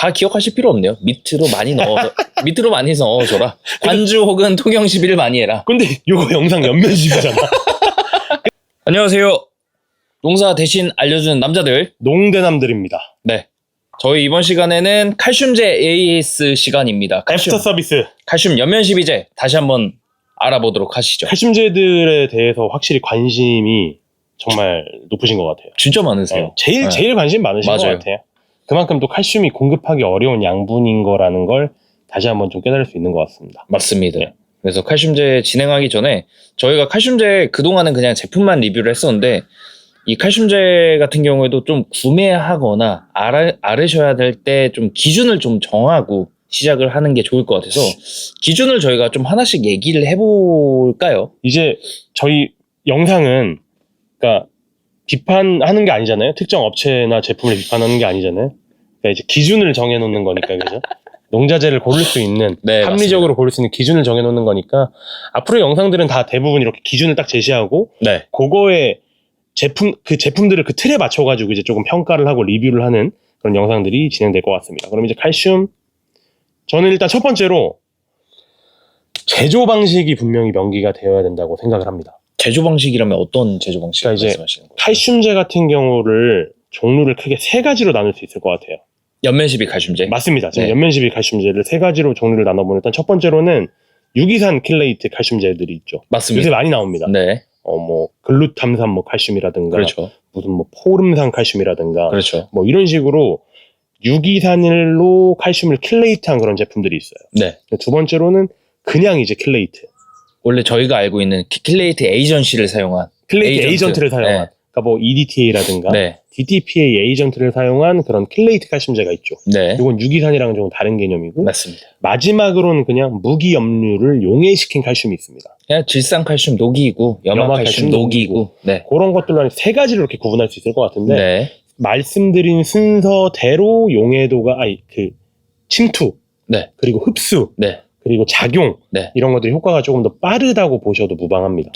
다 기억하실 필요 없네요. 밑으로 많이 넣어줘라. 관주 혹은 통영 시비를 많이 해라. 근데 이거 영상 연면시비잖아. 안녕하세요. 농사 대신 알려주는 남자들. 농대남들입니다. 네. 저희 이번 시간에는 칼슘제 AS 시간입니다. 애프터 서비스. 칼슘 연면시비제 다시 한번 알아보도록 하시죠. 칼슘제들에 대해서 확실히 관심이 정말 높으신 것 같아요. 진짜 많으세요. 제일 관심 많으신 것 맞아요. 같아요. 그만큼 또 칼슘이 공급하기 어려운 양분인 거라는 걸 다시 한번 좀 깨달을 수 있는 것 같습니다. 맞습니다. 네. 그래서 칼슘제 진행하기 전에 저희가 칼슘제 그동안은 그냥 제품만 리뷰를 했었는데 이 칼슘제 같은 경우에도 좀 구매하거나 알으셔야 될 때 좀 기준을 좀 정하고 시작을 하는 게 좋을 것 같아서 기준을 저희가 좀 하나씩 얘기를 해볼까요? 이제 저희 영상은 그러니까 비판하는 게 아니잖아요. 특정 업체나 제품을 비판하는 게 아니잖아요. 그러니까 이제 기준을 정해놓는 거니까 그죠? 농자재를 고를 수 있는 네, 합리적으로 고를 수 있는 기준을 정해놓는 거니까 앞으로 영상들은 다 대부분 이렇게 기준을 딱 제시하고 네. 그거에 그 제품들을 그 틀에 맞춰가지고 이제 조금 평가를 하고 리뷰를 하는 그런 영상들이 진행될 것 같습니다. 그럼 이제 칼슘 저는 일단 첫 번째로 제조 방식이 분명히 명기가 되어야 된다고 생각을 합니다. 제조 방식이라면 어떤 제조 방식 그러니까 이제 말씀하시는 거예요? 칼슘제 같은 경우를 종류를 크게 세 가지로 나눌 수 있을 것 같아요. 연면시비 칼슘제. 맞습니다. 지금 네. 연면시비 칼슘제를 세 가지로 종류를 나눠보면 일단 첫 번째로는 유기산 킬레이트 칼슘제들이 있죠. 맞습니다. 요새 많이 나옵니다. 네. 뭐 글루탐산 뭐 칼슘이라든가 그렇죠. 무슨 뭐 포름산 칼슘이라든가 그렇죠. 뭐 이런 식으로 유기산으로 칼슘을 킬레이트한 그런 제품들이 있어요. 네. 두 번째로는 그냥 이제 킬레이트. 원래 저희가 알고 있는 킬레이트 에이전시를 사용한 킬레이트 에이전트를 사용한. 네. 그러니까 뭐 EDTA라든가 네. DTPA 에이전트를 사용한 그런 킬레이트 칼슘제가 있죠. 네. 이건 유기산이랑은 좀 다른 개념이고 맞습니다. 마지막으로는 그냥 무기염류를 용해시킨 칼슘이 있습니다. 그냥 질산칼슘 녹이고 염화칼슘 녹이고 네. 그런 것들로 세 가지로 이렇게 구분할 수 있을 것 같은데 네. 말씀드린 순서대로 용해도가 침투 네. 그리고 흡수 네. 그리고 작용 네. 이런 것들이 효과가 조금 더 빠르다고 보셔도 무방합니다.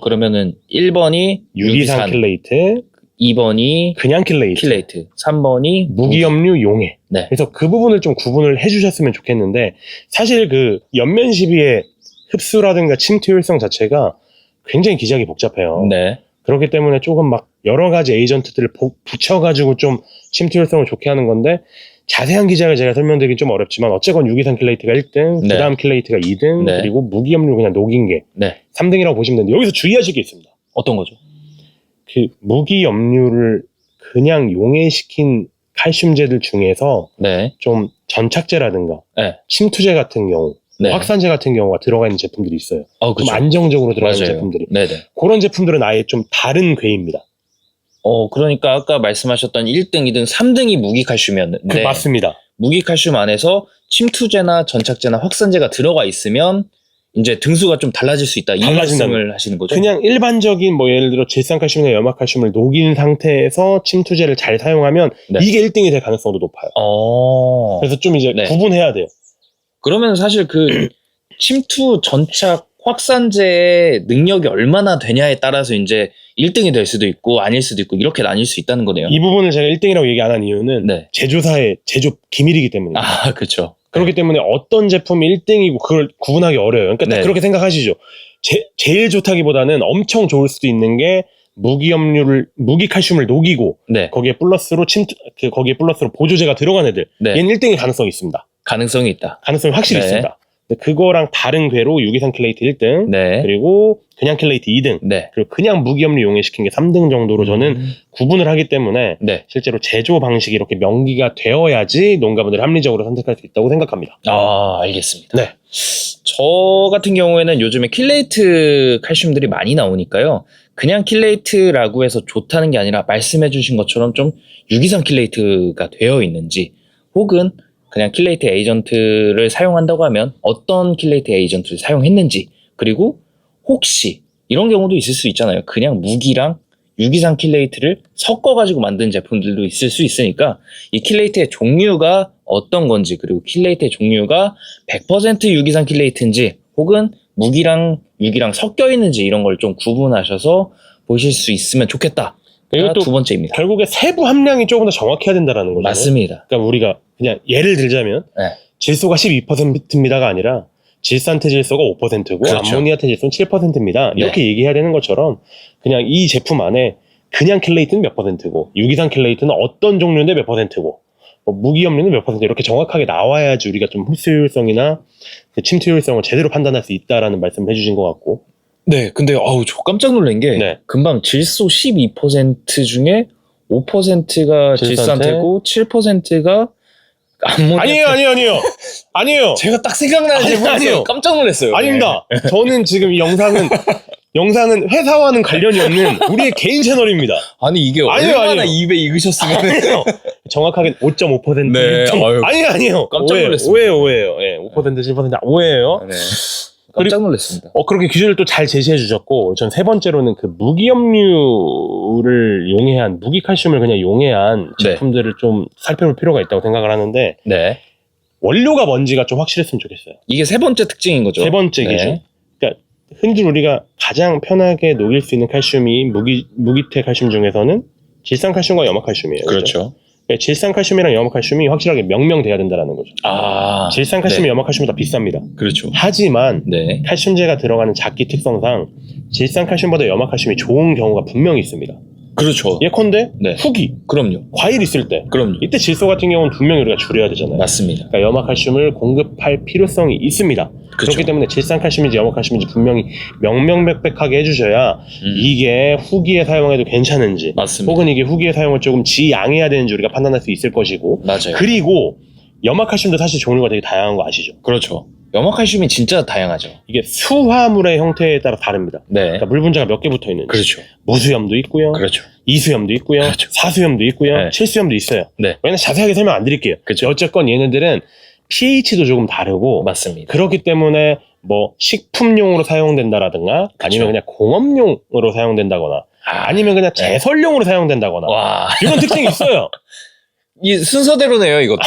그러면은 1번이 유기산 킬레이트 2번이 그냥 킬레이트 3번이 무기염류 용해. 네. 그래서 그 부분을 좀 구분을 해주셨으면 좋겠는데 사실 그 연면시비의 흡수라든가 침투 효율성 자체가 굉장히 기작이 복잡해요. 네. 그렇기 때문에 조금 막 여러 가지 에이전트들을 붙여가지고 좀 침투 효율성을 좋게 하는 건데 자세한 기작을 제가 설명드리긴 좀 어렵지만 어쨌건 유기산 킬레이트가 1등, 네. 그 다음 킬레이트가 2등, 네. 그리고 무기염류 그냥 녹인 게 네. 3등이라고 보시면 되는데 여기서 주의하실 게 있습니다. 어떤 거죠? 그 무기염류를 그냥 용해시킨 칼슘제들 중에서 네. 좀 전착제라든가 네. 침투제 같은 경우, 네. 확산제 같은 경우가 들어가 있는 제품들이 있어요. 그렇죠. 좀 안정적으로 들어가 있는 맞아요. 제품들이. 네네. 그런 제품들은 아예 좀 다른 궤입니다. 그러니까 아까 말씀하셨던 1등, 2등, 3등이 무기칼슘이었는데 맞습니다. 무기칼슘 안에서 침투제나 전착제나 확산제가 들어가 있으면 이제 등수가 좀 달라질 수 있다. 이 말씀을 하시는 거죠? 그냥 일반적인 뭐 예를 들어 질산칼슘이나 염화칼슘을 녹인 상태에서 침투제를 잘 사용하면 네. 이게 1등이 될 가능성도 높아요. 그래서 좀 이제 네. 구분해야 돼요. 그러면 사실 그 침투, 전착, 확산제의 능력이 얼마나 되냐에 따라서 이제 1등이 될 수도 있고 아닐 수도 있고 이렇게 나뉠 수 있다는 거네요. 이 부분을 제가 1등이라고 얘기 안 한 이유는 네. 제조사의 제조 기밀이기 때문입니다. 그렇죠. 그렇기 때문에 어떤 제품이 1등이고 그걸 구분하기 어려워요. 그러니까 딱 네. 그렇게 생각하시죠. 제일 좋다기보다는 엄청 좋을 수도 있는 게 무기칼슘을 녹이고 네. 거기에 플러스로 거기에 플러스로 보조제가 들어간 애들. 네. 얘는 1등일 가능성이 있습니다. 가능성이 있다. 가능성이 확실히 네. 있습니다. 근데 그거랑 다른 궤로 유기산 킬레이트 1등, 네. 그리고 그냥 킬레이트 2등, 네. 그리고 그냥 무기염류 용해시킨 게 3등 정도로 저는 구분을 하기 때문에 네. 실제로 제조 방식이 이렇게 명기가 되어야지 농가분들이 합리적으로 선택할 수 있다고 생각합니다. 알겠습니다. 네. 저 같은 경우에는 요즘에 킬레이트 칼슘들이 많이 나오니까요. 그냥 킬레이트라고 해서 좋다는 게 아니라 말씀해 주신 것처럼 좀 유기산 킬레이트가 되어 있는지 혹은 그냥 킬레이트 에이전트를 사용한다고 하면 어떤 킬레이트 에이전트를 사용했는지 그리고 혹시 이런 경우도 있을 수 있잖아요. 그냥 무기랑 유기산 킬레이트를 섞어가지고 만든 제품들도 있을 수 있으니까 이 킬레이트의 종류가 어떤 건지 그리고 킬레이트의 종류가 100% 유기산 킬레이트인지 혹은 무기랑 유기랑 섞여 있는지 이런 걸 좀 구분하셔서 보실 수 있으면 좋겠다. 이것도 두 번째입니다. 결국에 세부 함량이 조금 더 정확해야 된다는 거죠. 맞습니다. 그러니까 우리가 그냥 예를 들자면 네. 질소가 12%입니다가 아니라 질산태 질소가 5%고 그렇죠. 암모니아태 질소는 7%입니다. 이렇게 얘기해야 되는 것처럼 그냥 이 제품 안에 그냥 킬레이트는 몇 %고 유기산 킬레이트는 어떤 종류인데 몇 %고 뭐 무기염료는 몇 % 이렇게 정확하게 나와야지 우리가 좀 흡수 효율성이나 그 침투 효율성을 제대로 판단할 수 있다라는 말씀을 해주신 것 같고. 네, 근데 저 깜짝 놀란 게 네. 금방 질소 12% 중에 5%가 질산태고 7%가 암모니아. 아니에요. 제가 딱 생각나는 아니에요. 제품이에요. 깜짝 놀랐어요. 아닙니다. 저는 지금 이 영상은 회사와는 관련이 없는 우리의 개인 채널입니다. 아니 이게 아니에요, 얼마나 아니에요. 입에 익으셨으면. 아니에요. 정확하게 5.5%. 네, 아니에요. 깜짝 놀랐습니다. 오해예요. 예, 5% 7% 오해예요. 네. 깜짝 놀랐습니다. 그렇게 기준을 또 잘 제시해 주셨고, 전 세 번째로는 그 무기염류를 용해한, 무기칼슘을 그냥 용해한 네. 제품들을 좀 살펴볼 필요가 있다고 생각을 하는데, 네. 원료가 뭔지가 좀 확실했으면 좋겠어요. 이게 세 번째 특징인 거죠. 세 번째 네. 기준. 그러니까 흔히 우리가 가장 편하게 녹일 수 있는 칼슘이 무기태 칼슘 중에서는 질산칼슘과 염화칼슘이에요. 그렇죠. 그러니까 질산칼슘이랑 염화칼슘이 확실하게 명명돼야 된다는 거죠. 질산칼슘이 네. 염화칼슘이 더 비쌉니다. 그렇죠. 하지만 네. 칼슘제가 들어가는 작기 특성상 질산칼슘보다 염화칼슘이 좋은 경우가 분명히 있습니다. 그렇죠. 예컨대 네. 후기, 그럼요. 과일 있을 때 그럼요. 이때 질소 같은 경우는 분명히 우리가 줄여야 되잖아요. 맞습니다. 그러니까 염화칼슘을 공급할 필요성이 있습니다. 그렇죠. 그렇기 때문에 질산칼슘인지 염화칼슘인지 분명히 명명백백하게 해주셔야 이게 후기에 사용해도 괜찮은지 맞습니다. 혹은 이게 후기에 사용을 조금 지양해야 되는지 우리가 판단할 수 있을 것이고 맞아요. 그리고 염화칼슘도 사실 종류가 되게 다양한 거 아시죠? 그렇죠. 염화칼슘이 진짜 다양하죠. 이게 수화물의 형태에 따라 다릅니다. 네. 그러니까 물 분자가 몇 개 붙어 있는지 그렇죠. 무수염도 있고요. 그렇죠. 이수염도 있고요. 그렇죠. 사수염도 있고요. 네. 칠수염도 있어요. 네. 왜냐면 자세하게 설명 안 드릴게요. 그렇죠. 어쨌건 얘네들은 pH도 조금 다르고 맞습니다. 그렇기 때문에 뭐 식품용으로 사용된다라든가 아니면 그냥 공업용으로 사용된다거나 아니면 그냥 네. 제설용으로 사용된다거나 와. 이런 특징이 있어요. 이 순서대로네요, 이것도.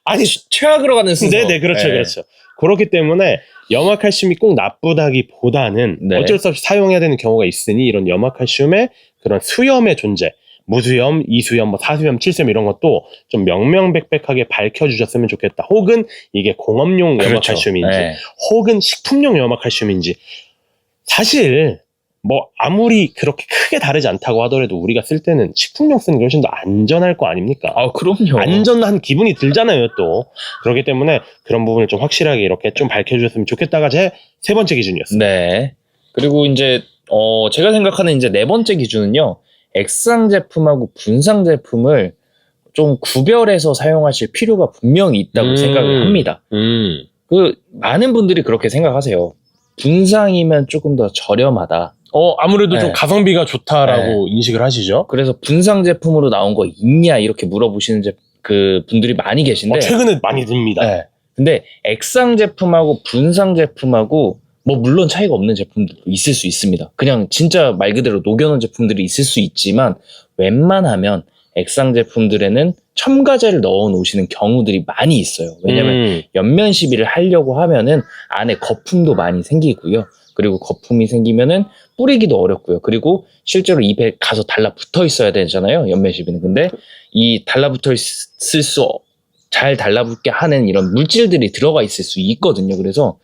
아니 최악으로 가는 순서. 네네 그렇죠 네. 그렇죠. 그렇기 때문에 염화칼슘이 꼭 나쁘다기보다는 네. 어쩔 수 없이 사용해야 되는 경우가 있으니 이런 염화칼슘의 그런 수염의 존재 무수염, 이수염, 뭐 사수염, 칠수염 이런 것도 좀 명명백백하게 밝혀주셨으면 좋겠다. 혹은 이게 공업용 그렇죠. 염화칼슘인지 네. 혹은 식품용 염화칼슘인지 사실 뭐 아무리 그렇게 크게 다르지 않다고 하더라도 우리가 쓸 때는 식품용 쓰는 게 훨씬 더 안전할 거 아닙니까? 그럼요. 안전한 기분이 들잖아요 또. 그렇기 때문에 그런 부분을 좀 확실하게 이렇게 좀 밝혀주셨으면 좋겠다가 제 세 번째 기준이었어요. 네. 그리고 이제 제가 생각하는 이제 네 번째 기준은요. 액상 제품하고 분상 제품을 좀 구별해서 사용하실 필요가 분명히 있다고 생각을 합니다. 많은 분들이 그렇게 생각하세요. 분상이면 조금 더 저렴하다. 아무래도 네. 좀 가성비가 좋다라고 인식을 하시죠. 그래서 분상 제품으로 나온 거 있냐 이렇게 물어보시는 그 분들이 많이 계신데 최근에 많이 듭니다. 네. 근데 액상 제품하고 분상 제품하고 뭐 물론 차이가 없는 제품들도 있을 수 있습니다. 그냥 진짜 말 그대로 녹여놓은 제품들이 있을 수 있지만 웬만하면 액상 제품들에는 첨가제를 넣어 놓으시는 경우들이 많이 있어요. 왜냐면 옆면 시비를 하려고 하면은 안에 거품도 많이 생기고요. 그리고 거품이 생기면은 뿌리기도 어렵고요. 그리고 실제로 입에 가서 달라붙어 있어야 되잖아요. 옆면 시비는. 근데 이 달라붙어 있을 잘 달라붙게 하는 이런 물질들이 들어가 있을 수 있거든요. 그래서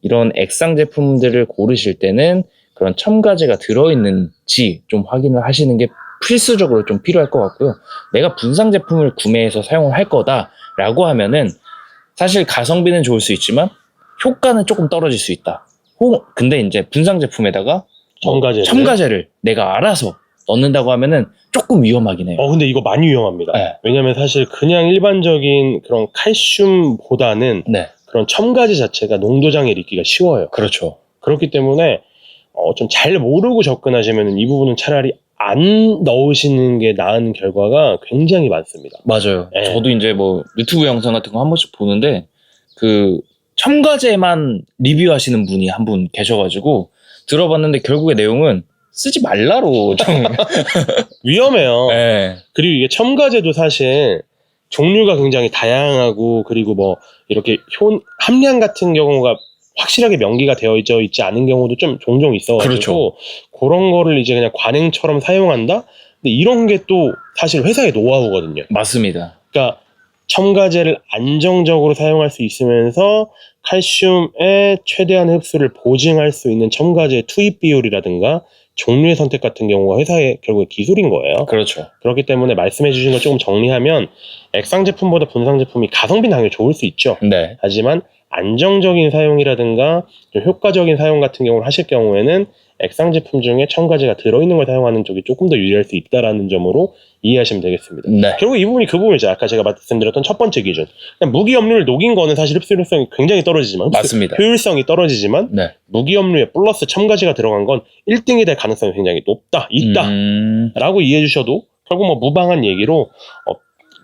이런 액상 제품들을 고르실 때는 그런 첨가제가 들어있는지 좀 확인을 하시는 게 필수적으로 좀 필요할 것 같고요. 내가 분상 제품을 구매해서 사용을 할 거다라고 하면은 사실 가성비는 좋을 수 있지만 효과는 조금 떨어질 수 있다. 근데 이제 분상 제품에다가 첨가제를 내가 알아서 넣는다고 하면은 조금 위험하긴 해요. 근데 이거 많이 위험합니다. 네. 왜냐면 사실 그냥 일반적인 그런 칼슘보다는 네. 그런 첨가제 자체가 농도장애 있기가 쉬워요. 그렇죠. 그렇기 때문에 좀 잘 모르고 접근하시면 이 부분은 차라리 안 넣으시는 게 나은 결과가 굉장히 많습니다. 맞아요. 네. 저도 이제 뭐 유튜브 영상 같은 거 한 번씩 보는데 그 첨가제만 리뷰하시는 분이 한 분 계셔가지고 들어봤는데 결국에 내용은 쓰지 말라로 좀 위험해요. 네. 그리고 이게 첨가제도 사실 종류가 굉장히 다양하고 그리고 뭐 이렇게 함량 같은 경우가 확실하게 명기가 되어 있지 않은 경우도 좀 종종 있어가지고 그렇죠. 그런 거를 이제 그냥 관행처럼 사용한다? 근데 이런 게 또 사실 회사의 노하우거든요. 맞습니다. 그러니까 첨가제를 안정적으로 사용할 수 있으면서 칼슘의 최대한 흡수를 보증할 수 있는 첨가제 투입 비율이라든가 종류의 선택 같은 경우가 회사의 결국에 기술인 거예요. 그렇죠. 그렇기 때문에 말씀해 주신 걸 조금 정리하면 액상 제품보다 분상 제품이 가성비는 당연히 좋을 수 있죠. 네. 하지만 안정적인 사용이라든가 좀 효과적인 사용 같은 경우를 하실 경우에는 액상 제품 중에 첨가제가 들어있는 걸 사용하는 쪽이 조금 더 유리할 수 있다는 점으로 이해하시면 되겠습니다. 네. 결국 이 부분이 그 부분이죠. 아까 제가 말씀드렸던 첫 번째 기준. 그냥 무기염료를 녹인 거는 사실 흡수율성이 굉장히 떨어지지만 맞습니다. 효율성이 떨어지지만 네. 무기염료에 플러스 첨가제가 들어간 건 1등이 될 가능성이 굉장히 높다, 있다 라고 이해해 주셔도 결국 뭐 무방한 얘기로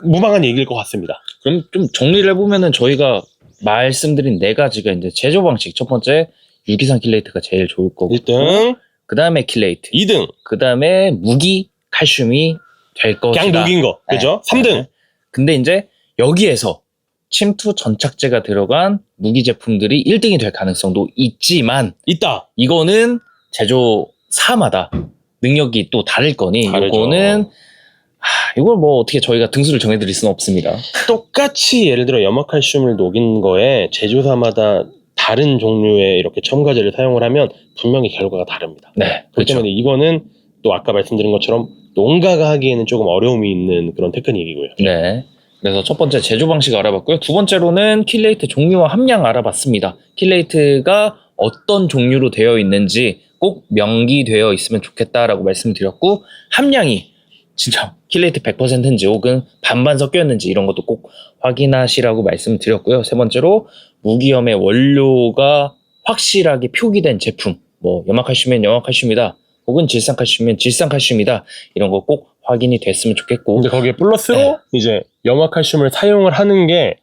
무방한 얘기일 것 같습니다. 그럼 좀 정리를 해보면은 저희가 말씀드린 네 가지가 이제 제조 방식. 첫 번째 유기산 킬레이트가 제일 좋을 거고 1등, 그 다음에 킬레이트, 2등 그 다음에 무기 칼슘이 될 것이다. 그냥 녹인 거, 그죠? 네. 3등 네. 근데 이제 여기에서 침투 전착제가 들어간 무기 제품들이 1등이 될 가능성도 있지만 있다. 이거는 제조사마다 능력이 또 다를 거니 다르죠. 이거는 이걸 뭐 어떻게 저희가 등수를 정해드릴 수는 없습니다. 똑같이 예를 들어 염화칼슘을 녹인 거에 제조사마다 다른 종류의 이렇게 첨가제를 사용을 하면 분명히 결과가 다릅니다. 네, 그렇기 그렇죠. 때문에 이거는 또 아까 말씀드린 것처럼 농가가 하기에는 조금 어려움이 있는 그런 테크닉이고요. 네. 그래서 첫 번째 제조 방식 알아봤고요. 두 번째로는 킬레이트 종류와 함량 알아봤습니다. 킬레이트가 어떤 종류로 되어 있는지 꼭 명기되어 있으면 좋겠다라고 말씀드렸고 함량이 진짜 킬레이트 100%인지 혹은 반반 섞였는지 이런 것도 꼭 확인하시라고 말씀드렸고요. 세 번째로 무기염의 원료가 확실하게 표기된 제품, 뭐 염화칼슘이면 염화칼슘이다, 혹은 질산칼슘이면 질산칼슘이다, 이런 거 꼭 확인이 됐으면 좋겠고. 근데 거기에 플러스로 네. 이제 염화칼슘을 사용을 하는 게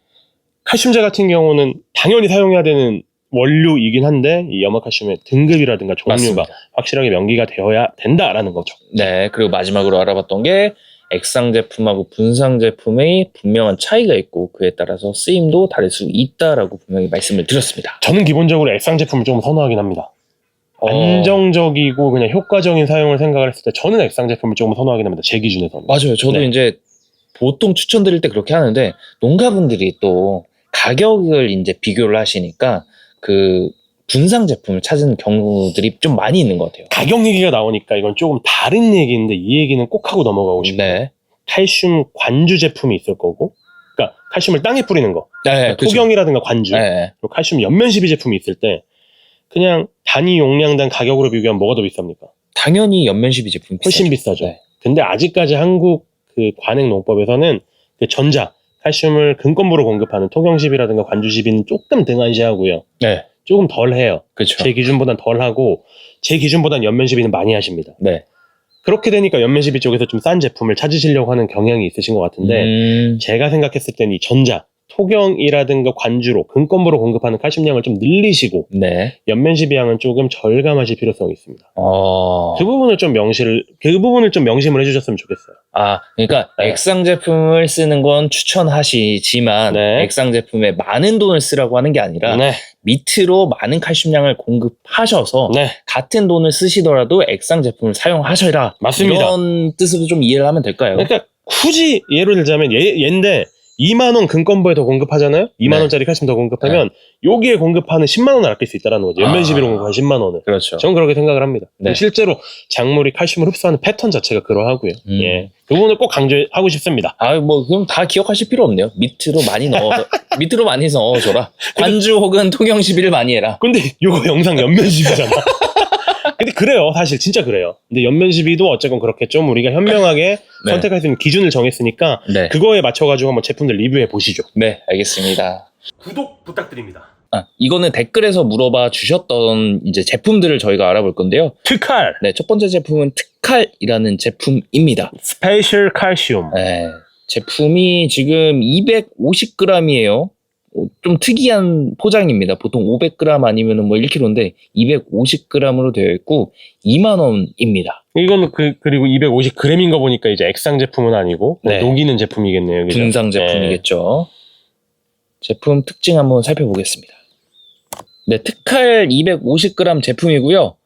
칼슘제 같은 경우는 당연히 사용해야 되는 원료이긴 한데 이 염화칼슘의 등급이라든가 종류가 맞습니다. 확실하게 명기가 되어야 된다라는 거죠. 네, 그리고 마지막으로 알아봤던 게 액상 제품하고 분상 제품의 분명한 차이가 있고 그에 따라서 쓰임도 다를 수 있다라고 분명히 말씀을 드렸습니다. 저는 기본적으로 액상 제품을 조금 선호하긴 합니다. 안정적이고 그냥 효과적인 사용을 생각을 했을 때 저는 액상 제품을 조금 선호하긴 합니다. 제 기준에서는. 맞아요. 저도 네. 이제 보통 추천드릴 때 그렇게 하는데 농가분들이 또 가격을 이제 비교를 하시니까 그 분상 제품을 찾은 경우들이 좀 많이 있는 것 같아요. 가격 얘기가 나오니까 이건 조금 다른 얘기인데 이 얘기는 꼭 하고 넘어가고 싶어요. 네. 칼슘 관주 제품이 있을 거고, 그러니까 칼슘을 땅에 뿌리는 거, 네, 그쵸. 토경이라든가 관주, 네. 그리고 칼슘 연면시비 제품이 있을 때 그냥 단위 용량당 가격으로 비교하면 뭐가 더 비쌉니까? 당연히 연면시비 제품이 훨씬 비싸죠. 비싸죠. 네. 근데 아직까지 한국 그 관행농법에서는 그 전자 칼슘을 근검부로 공급하는 토경시비라든가 관주시비는 조금 등한시하고요. 네. 조금 덜 해요. 그렇죠. 제 기준보단 덜 하고 제 기준보단 연면시비는 많이 하십니다. 네. 그렇게 되니까 연면시비 쪽에서 좀 싼 제품을 찾으시려고 하는 경향이 있으신 것 같은데 제가 생각했을 때는 이 전자, 토경이라든가 관주로 근검부로 공급하는 칼슘량을 좀 늘리시고 네. 연면시비양은 조금 절감하실 필요성이 있습니다. 어. 그 부분을 좀 명심을 해주셨으면 좋겠어요. 그러니까 네. 액상 제품을 쓰는 건 추천하시지만 네. 액상 제품에 많은 돈을 쓰라고 하는 게 아니라 네, 밑으로 많은 칼슘량을 공급하셔서 네, 같은 돈을 쓰시더라도 액상 제품을 사용하셔라. 맞습니다. 이런 뜻으로 좀 이해를 하면 될까요? 그러니까 굳이 예를 들자면 얘인데 2만 원 근검부에 더 공급하잖아요. 2만 네. 원짜리 칼슘 더 공급하면 여기에 공급하는 10만 원을 아낄 수 있다는 거죠. 연면시비로 공급한 10만 원을. 그렇죠. 저는 그렇게 생각을 합니다. 네. 실제로 작물이 칼슘을 흡수하는 패턴 자체가 그러하고요. 예, 그 부분을 꼭 강조하고 싶습니다. 뭐 그럼 다 기억하실 필요 없네요. 밑으로 많이 넣어서 밑으로 많이 넣어줘라. 관주 혹은 토경 시비를 많이 해라. 근데 이거 영상 연면시비잖아. 근데 그래요. 사실 진짜 그래요. 근데 연면시비도 어쨌건 그렇게 좀 우리가 현명하게 네. 선택할 수 있는 기준을 정했으니까 네. 그거에 맞춰가지고 한번 제품들 리뷰해 보시죠. 네, 알겠습니다. 구독 부탁드립니다. 이거는 댓글에서 물어봐 주셨던 이제 제품들을 저희가 알아볼 건데요. 특칼 네, 첫 번째 제품은 특칼이라는 제품입니다. 스페셜 칼슘. 네, 제품이 지금 250g이에요. 좀 특이한 포장입니다. 보통 500g 아니면 뭐 1kg인데 250g으로 되어 있고 2만 원입니다. 이거는 그리고 250g인 거 보니까 이제 액상 제품은 아니고 네. 녹이는 제품이겠네요. 그죠? 분상 제품이겠죠. 제품 특징 한번 살펴보겠습니다. 네, 특칼 250g 제품이고요.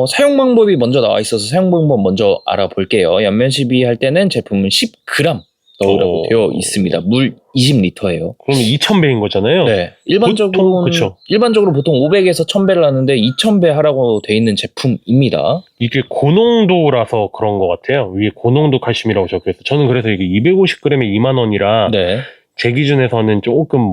사용 방법이 먼저 나와 있어서 사용 방법 먼저 알아볼게요. 연면 시비 할 때는 제품은 10g 넣으라고 되어 있습니다. 물 20리터예요. 그러면 2000배인 거잖아요. 네. 일반적으로 보통 500에서 1000배를 하는데 2000배 하라고 되어 있는 제품입니다. 이게 고농도라서 그런 것 같아요. 위에 고농도 칼슘이라고 적혀있어요. 저는 그래서 이게 250g에 2만 원이라 네. 제 기준에서는 조금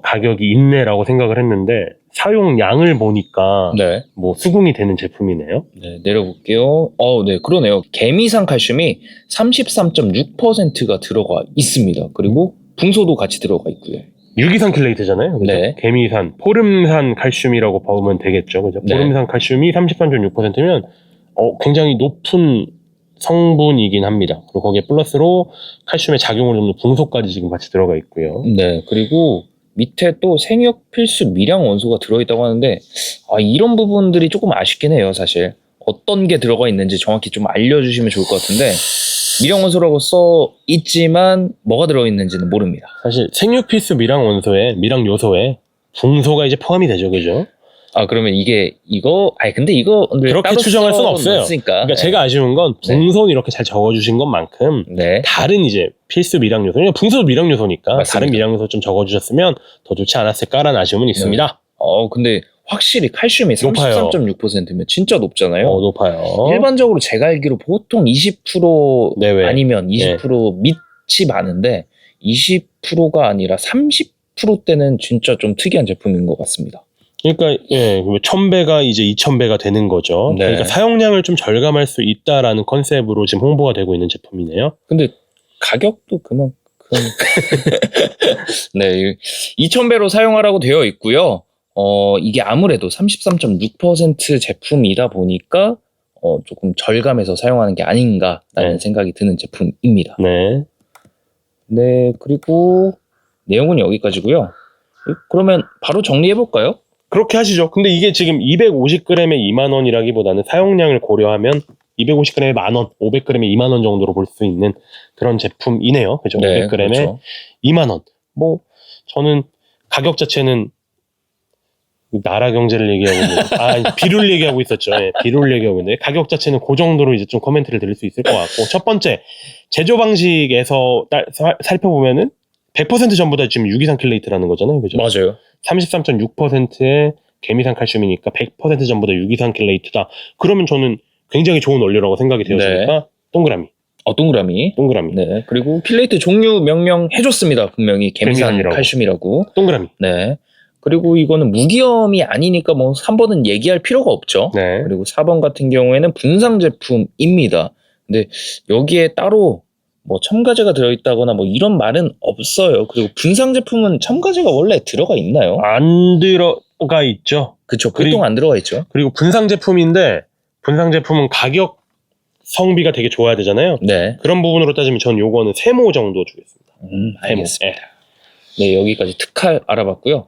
가격이 있네라고 생각을 했는데 사용량을 보니까 네. 수긍이 되는 제품이네요. 네, 내려볼게요. 네, 그러네요. 개미산 칼슘이 33.6%가 들어가 있습니다. 그리고 붕소도 같이 들어가 있고요. 유기산 킬레이트잖아요. 그죠? 네. 개미산, 포름산 칼슘이라고 보면 되겠죠. 그죠? 네. 포름산 칼슘이 33.6%면 굉장히 높은 성분이긴 합니다. 그리고 거기에 플러스로 칼슘의 작용을 돕는 붕소까지 지금 같이 들어가 있고요. 네, 그리고 밑에 또 생육 필수 미량 원소가 들어있다고 하는데 이런 부분들이 조금 아쉽긴 해요. 사실 어떤 게 들어가 있는지 정확히 좀 알려주시면 좋을 것 같은데 미량 원소라고 써 있지만 뭐가 들어있는지는 모릅니다. 사실 생육 필수 미량 원소에 미량 요소에 붕소가 이제 포함이 되죠, 그죠? 그러면 근데 이거 그렇게 추정할 수는 없어요. 그러니까 네. 제가 아쉬운 건 붕소는 이렇게 잘 적어주신 것만큼 네. 다른 이제 필수 미량 요소, 붕소도 미량 요소니까 맞습니다. 다른 미량 요소 좀 적어주셨으면 더 좋지 않았을까라는 아쉬움은 있습니다. 근데 확실히 칼슘이 높아요. 33.6%면 진짜 높잖아요. 높아요. 일반적으로 제가 알기로 보통 20% 내외. 아니면 20% 밑이 많은데 20%가 아니라 30%대는 진짜 좀 특이한 제품인 것 같습니다. 그러니까 1000배가 이제 2000배가 되는 거죠. 네. 그러니까 사용량을 좀 절감할 수 있다라는 컨셉으로 지금 홍보가 되고 있는 제품이네요. 근데 가격도 그만큼 네, 2000배로 사용하라고 되어 있고요. 이게 아무래도 33.6% 제품이다 보니까 조금 절감해서 사용하는 게 아닌가라는 생각이 드는 제품입니다. 네. 네, 그리고 내용은 여기까지고요. 그러면 바로 정리해 볼까요? 그렇게 하시죠. 근데 이게 지금 250g에 2만 원이라기보다는 사용량을 고려하면 250g에 만 원, 500g에 2만 원 정도로 볼 수 있는 그런 제품이네요. 그죠? 네, 500g에 그렇죠. 2만 원. 저는 가격 자체는 나라 경제를 얘기하고 있는, 비료를 얘기하고 있었죠. 비료를 얘기하고 있는데 가격 자체는 그 정도로 이제 좀 코멘트를 드릴 수 있을 것 같고, 첫 번째 제조 방식에서 살펴보면은 100% 전부 다 지금 유기산 킬레이트라는 거잖아요. 그죠? 맞아요. 33.6%의 개미산 칼슘이니까 100% 전부 다 유기산 킬레이트다. 그러면 저는 굉장히 좋은 원료라고 생각이 되었으니까 동그라미. 동그라미. 네. 그리고 킬레이트 종류 명명해줬습니다. 분명히 개미산 개미산이라고. 칼슘이라고. 동그라미. 네. 그리고 이거는 무기염이 아니니까 3번은 얘기할 필요가 없죠. 네. 그리고 4번 같은 경우에는 분상 제품입니다. 근데 여기에 따로 첨가제가 들어있다거나 이런 말은 없어요. 그리고 분상 제품은 첨가제가 원래 들어가 있나요? 안 들어가 있죠. 그쵸. 보통 안 들어가 있죠. 그리고 분상 제품인데 분상 제품은 가격 성비가 되게 좋아야 되잖아요. 네. 그런 부분으로 따지면 전 요거는 세모 정도 주겠습니다. 알겠습니다. 네, 여기까지 특칼 알아봤고요.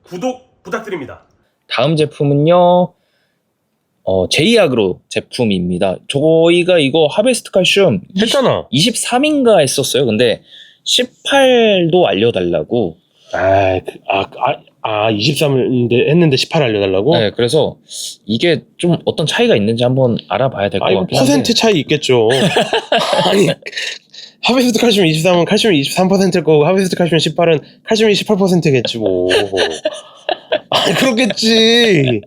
구독 부탁드립니다. 다음 제품은요. 제이아그로 제품입니다. 저희가 이거 하베스트 칼슘 했잖아. 23인가 했었어요. 근데 18도 알려달라고. 23을 했는데 18 알려달라고? 네, 그래서 이게 좀 어떤 차이가 있는지 한번 알아봐야 될 것 같긴 한데. 퍼센트 차이 있겠죠. 아니, 하베스트 칼슘 23은 칼슘이 23%일 거고 하베스트 칼슘 18은 칼슘이 18%겠지 뭐. 그렇겠지.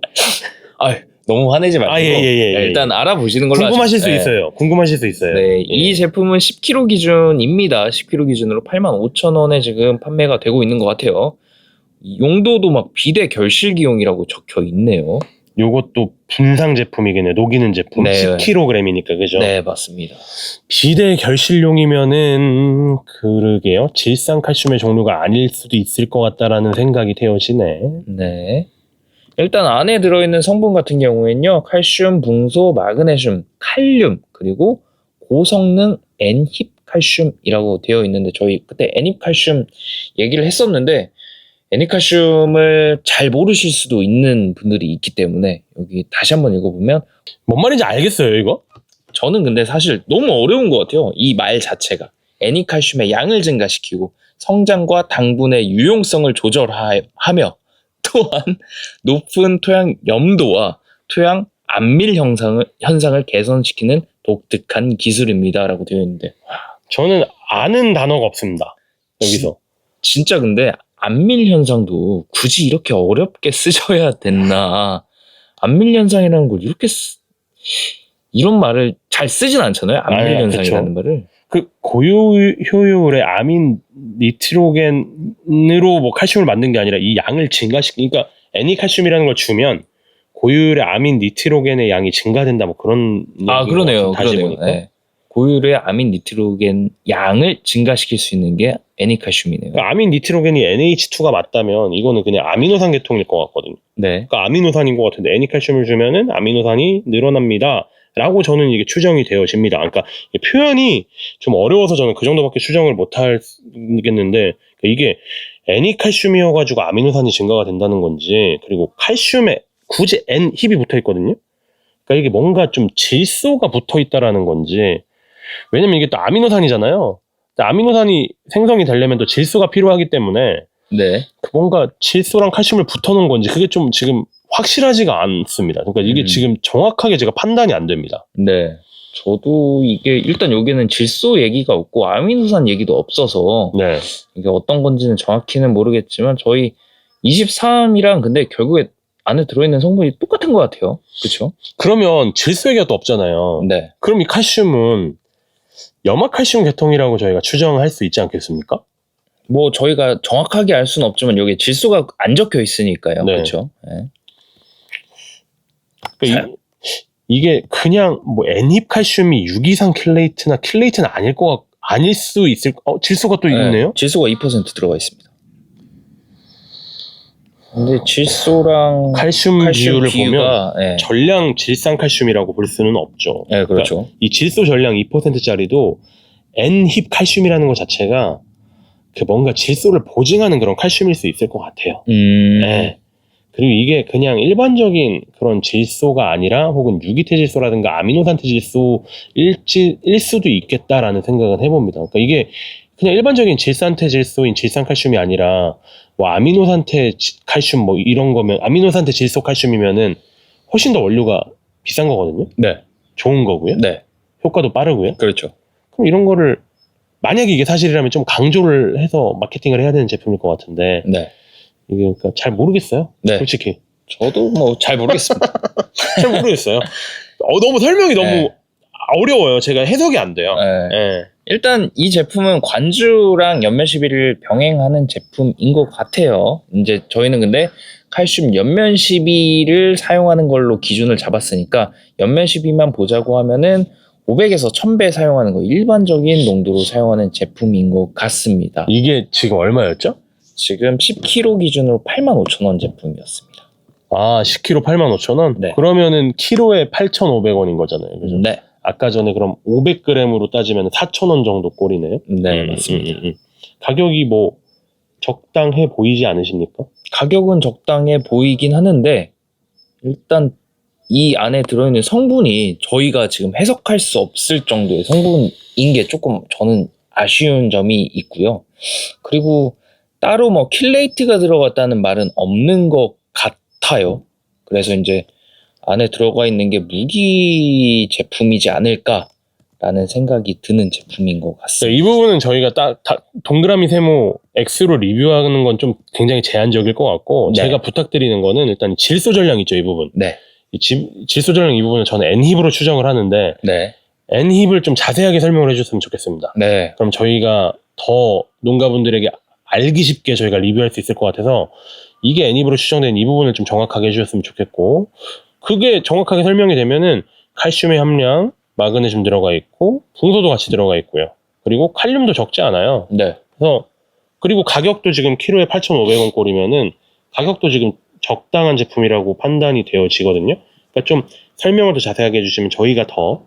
너무 화내지 말고 예. 일단 알아보시는 걸로 궁금하실 하죠. 수 있어요. 네, 이 제품은 10kg 기준입니다. 10kg 기준으로 85,000원에 지금 판매가 되고 있는 것 같아요. 용도도 비대 결실기용이라고 적혀 있네요. 요것도 분상 제품이겠네요. 녹이는 제품. 네. 10kg이니까 그죠? 네, 맞습니다. 비대 결실용이면은 그러게요. 질산 칼슘의 종류가 아닐 수도 있을 것 같다라는 생각이 되어지네. 네. 일단 안에 들어있는 성분 같은 경우에는요. 칼슘, 붕소, 마그네슘, 칼륨, 그리고 고성능 N힙 칼슘이라고 되어 있는데 저희 그때 N힙 칼슘 얘기를 했었는데 N힙 칼슘을 잘 모르실 수도 있는 분들이 있기 때문에 여기 다시 한번 읽어보면 뭔 말인지 알겠어요, 이거? 저는 근데 사실 너무 어려운 것 같아요. 이 말 자체가. N힙 칼슘의 양을 증가시키고 성장과 당분의 유용성을 조절하며 또한 높은 토양 염도와 토양 안밀 현상을 개선시키는 독특한 기술입니다. 라고 되어 있는데 저는 아는 단어가 없습니다. 여기서. 진짜 근데 안밀 현상도 굳이 이렇게 어렵게 쓰셔야 됐나. 안밀 현상이라는 걸 이렇게 이런 말을 잘 쓰진 않잖아요. 안밀 현상이라는 말을. 그 고효율의 아민 니트로겐으로 뭐 칼슘을 만든 게 아니라 이 양을 그러니까 애니칼슘이라는 걸 주면 고효율의 아민 니트로겐의 양이 증가된다 뭐 그런 그러네요. 다시 그러네요. 보니까. 네. 고율의 아민 니트로겐 양을 증가시킬 수 있는 게 애니칼슘이네요. 그러니까 아민 니트로겐이 NH2가 맞다면 이거는 그냥 아미노산 계통일 것 같거든요. 네. 그러니까 아미노산인 것 같은데 애니칼슘을 주면은 아미노산이 늘어납니다. 라고 저는 이게 추정이 되어집니다. 그러니까 표현이 좀 어려워서 저는 그 정도밖에 추정을 못 하겠는데 이게 애니칼슘이어가지고 아미노산이 증가가 된다는 건지 그리고 칼슘에 굳이 N힙이 붙어 있거든요. 그러니까 이게 뭔가 좀 질소가 붙어 있다라는 건지 왜냐면 이게 또 아미노산이잖아요. 아미노산이 생성이 되려면 또 질소가 필요하기 때문에 네. 뭔가 질소랑 칼슘을 붙어놓은 건지 그게 좀 지금 확실하지가 않습니다. 그러니까 이게 지금 정확하게 제가 판단이 안 됩니다. 네. 저도 이게 일단 여기는 질소 얘기가 없고 아미노산 얘기도 없어서 네. 이게 어떤 건지는 정확히는 모르겠지만 저희 23이랑 근데 결국에 안에 들어있는 성분이 똑같은 것 같아요. 그렇죠? 그러면 질소 얘기가 또 없잖아요. 네. 그럼 이 칼슘은 염화칼슘 계통이라고 저희가 추정할 수 있지 않겠습니까? 뭐 저희가 정확하게 알 수는 없지만 여기 질소가 안 적혀 있으니까요. 네. 그렇죠? 네. 그러니까 이게 그냥 뭐 N힙 칼슘이 6이상 킬레이트나 킬레이트는 아닐 수 있을 질소가 또 있네요. 질소가 2% 들어가 있습니다. 근데 질소랑 칼슘 비율을 보면 네. 전량 질산칼슘이라고 볼 수는 없죠. 네, 그렇죠. 그러니까 이 질소 전량 2%짜리도 N힙 칼슘이라는 것 자체가 그 뭔가 질소를 보증하는 그런 칼슘일 수 있을 것 같아요. 네. 그리고 이게 그냥 일반적인 그런 질소가 아니라 혹은 유기태질소라든가 아미노산태질소일 수도 있겠다라는 생각은 해봅니다. 그러니까 이게 그냥 일반적인 질산태질소인 질산칼슘이 아니라 뭐 아미노산태칼슘 뭐 이런 거면 아미노산태질소칼슘이면은 훨씬 더 원료가 비싼 거거든요. 네. 좋은 거고요. 네. 효과도 빠르고요. 그렇죠. 그럼 이런 거를 만약에 이게 사실이라면 좀 강조를 해서 마케팅을 해야 되는 제품일 것 같은데 네. 이게 그러니까 잘 모르겠어요. 네. 솔직히. 저도 뭐 잘 모르겠습니다. 잘 모르겠어요. 너무 설명이 너무 어려워요. 제가 해석이 안 돼요. 네. 일단 이 제품은 관주랑 연면12를 병행하는 제품인 것 같아요. 이제 저희는 근데 칼슘 연면 12를 사용하는 걸로 기준을 잡았으니까 연면 12만 보자고 하면은 500에서 1000배 사용하는 거 일반적인 농도로 사용하는 제품인 것 같습니다. 이게 지금 얼마였죠? 지금 10kg 기준으로 85,000원 제품이었습니다. 아, 10kg 85,000원? 네. 그러면은 키로에 8,500원인 거잖아요. 그죠? 네. 아까 전에 그럼 500g으로 따지면 4,000원 정도 꼴이네요. 네, 맞습니다. 가격이 뭐 적당해 보이지 않으십니까? 가격은 적당해 보이긴 하는데 일단 이 안에 들어있는 성분이 저희가 지금 해석할 수 없을 정도의 성분인 게 조금 저는 아쉬운 점이 있고요. 그리고 따로 뭐 킬레이트가 들어갔다는 말은 없는 것 같아요. 그래서 이제 안에 들어가 있는 게 무기 제품이지 않을까라는 생각이 드는 제품인 것 같습니다. 이 부분은 저희가 동그라미 세모 X로 리뷰하는 건 좀 굉장히 제한적일 것 같고 네. 제가 부탁드리는 거는 일단 질소 전량 있죠, 이 부분. 네. 질소 전량 이 부분은 저는 N힙으로 추정을 하는데 네. N힙을 좀 자세하게 설명을 해줬으면 좋겠습니다. 네. 그럼 저희가 더 농가분들에게 알기 쉽게 저희가 리뷰할 수 있을 것 같아서 이게 N힙으로 추정된 이 부분을 좀 정확하게 해주셨으면 좋겠고 그게 정확하게 설명이 되면은 칼슘의 함량, 마그네슘 들어가 있고 붕소도 같이 들어가 있고요. 그리고 칼륨도 적지 않아요. 네. 그래서 그리고 가격도 지금 키로에 8,500원 꼴이면은 가격도 지금 적당한 제품이라고 판단이 되어지거든요. 그러니까 좀 설명을 더 자세하게 해주시면 저희가 더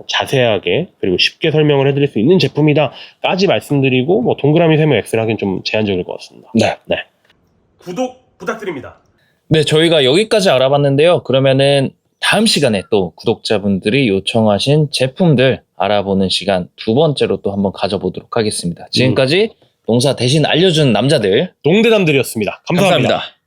자세하게 그리고 쉽게 설명을 해드릴 수 있는 제품이다까지 말씀드리고 뭐 동그라미 세모 X를 하긴 좀 제한적일 것 같습니다. 네. 네. 구독 부탁드립니다. 네, 저희가 여기까지 알아봤는데요. 그러면은 다음 시간에 또 구독자분들이 요청하신 제품들 알아보는 시간 두 번째로 또 한번 가져보도록 하겠습니다. 지금까지 농사 대신 알려준 남자들 농대담들이었습니다. 감사합니다. 감사합니다.